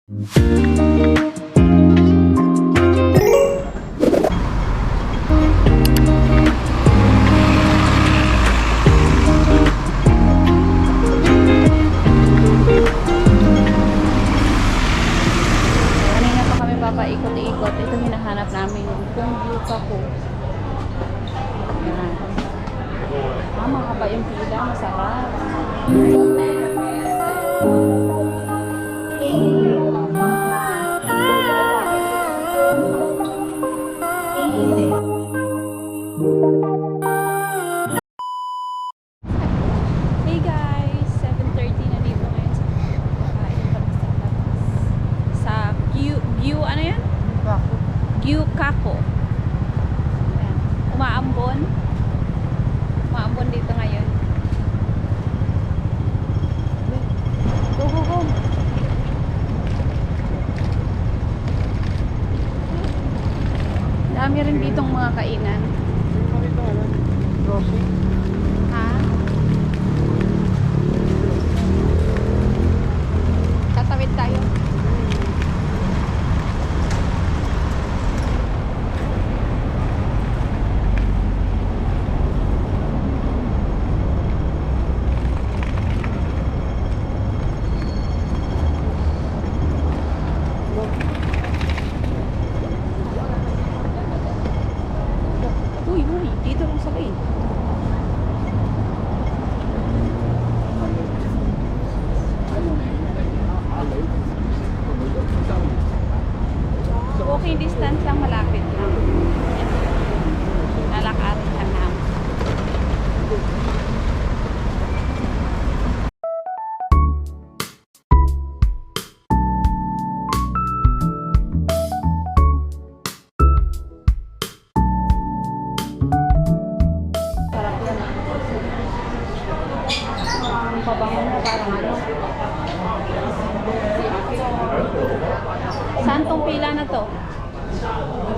Papaikot-ikot. Ito hinahanap namin yung Punggyukaku. Ayan. Mahaba yung pila. Masarap. Hey guys! 7:30 na dito ngayon sa kakain kami sa labas. Sa ano yan? Gyukako. Ayan. Umaambon dito ngayon. Go, go, go. Dami rin ditong mga kainan. Ha? Tatawid tayo. Uy, dito lang sa lane. Walking distance lang, malapit lang. Lalakarin lang namin. Ang pabango na parang ano. Saan tong pila na to?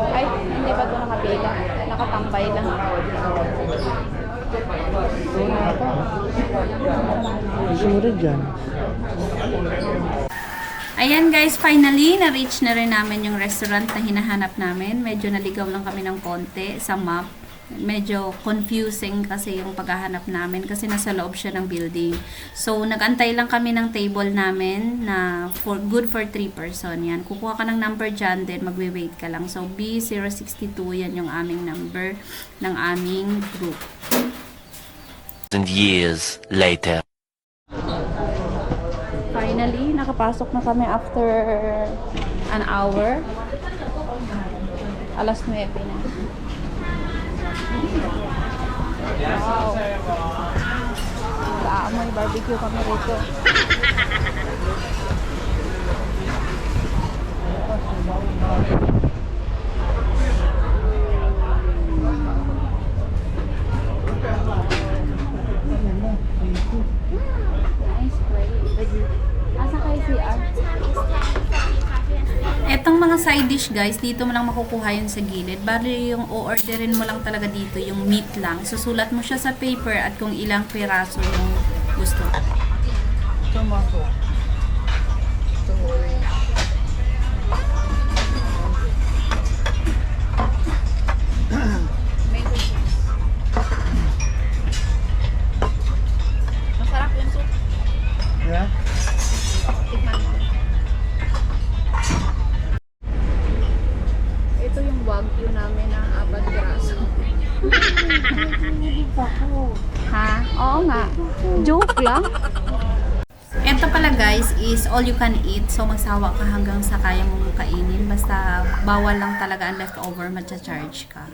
Ay, hindi ba ito nakapila? Nakatambay lang. Sure dyan. Ayan guys, finally, na-reach na rin namin yung restaurant na hinahanap namin. Medyo naligaw lang kami ng konti sa map. Medyo confusing kasi yung paghahanap namin kasi nasa loob siya ng building. So, nag-antay lang kami ng table namin na good for 3 person. Yan. Kukuha ka ng number dyan, then magwe-wait ka lang. So, B062, yan yung aming number ng aming group. And years later. Finally, nakapasok na kami after an hour. Alas 9 na. Wow. Nag-aamoy barbecue kami rito. Nice place. Asa kayo CR? Etong mga side dish guys, dito mo lang makukuha yun sa gilid. Bali yung o-orderin mo lang talaga dito, yung meat lang. Susulat mo siya sa paper at kung ilang piraso yung gusto. Tomato. Mango cheese. Masarap yung soup. Yeah? Tikman mo. Ito yung wagyu namin na 4 piraso. Ha? Oo nga. Joke lang. Ito pala guys is all you can eat. So magsawa ka hanggang sa kaya mong kainin. Basta bawal lang talaga ang leftover, matcha-charge ka.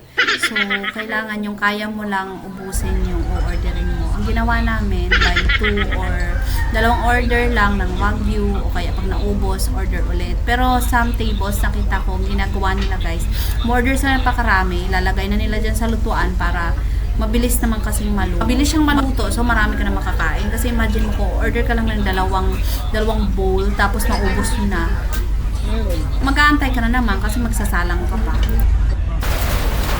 So kailangan yung kaya mo lang ubusin yung o-orderin mo. Ang ginawa namin by 2 or 2 order lang ng wagyu o kaya pag naubos, order ulit. Pero some tables nakita ko, ginagawa nila guys, order sila ng pakarami, lalagay na nila dyan sa lutuan para mabilis naman kasing maluto. Mabilis siyang maluto, so marami ka na makakain. Kasi imagine mo ko, order ka lang ng dalawang bowl, tapos maubos mo na. Mag-aantay ka na naman kasi magsasalang ka pa.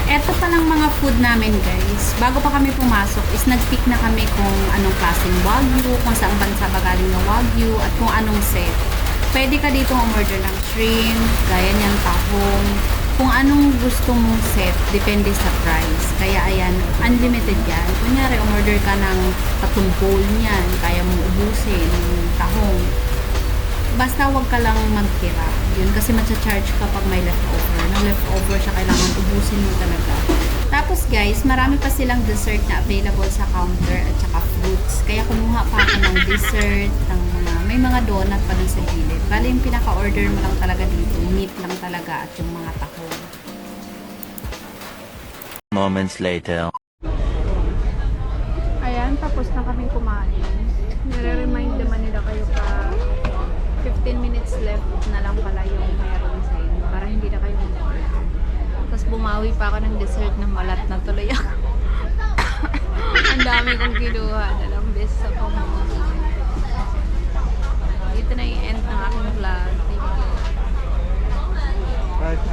Eto pa lang mga food namin guys. Bago pa kami pumasok is nag-pick na kami kung anong klaseng wagyu, kung saan bansa ba galing na wagyu, at kung anong set. Pwede ka dito umorder ng shrimp, gaya niyang tahong. Kung anong gusto mong set, depende sa price. Kaya ayan, unlimited yan. Kunyari, umorder ka ng 3 bowl niyan, kaya mong ubusin yung tahong. Basta wag ka lang magtira. Yun, kasi matcha-charge kapag may leftover. Nang leftover siya, kailangan ubusin mo talaga. Tapos guys, marami pa silang dessert na available sa counter at saka fruits. Kaya kumuha pa ako ng dessert, may mga donut pa dun sa gilid. Bali yung pinaka-order mo lang talaga dito, meat lang talaga at yung mga tahong. Moments later. Ayan, tapos na kaming kumain. Nire-remind naman nila kayo pa 15 minutes left na lang pala yung meron sa inyo para hindi na kayo mag-order. Tapos bumawi pa ako ng dessert na malat na tuloy ako. Ang dami kong kinuha na lang best sa pamamahay. Dito na yung end ng aking vlog. Thank you. Right.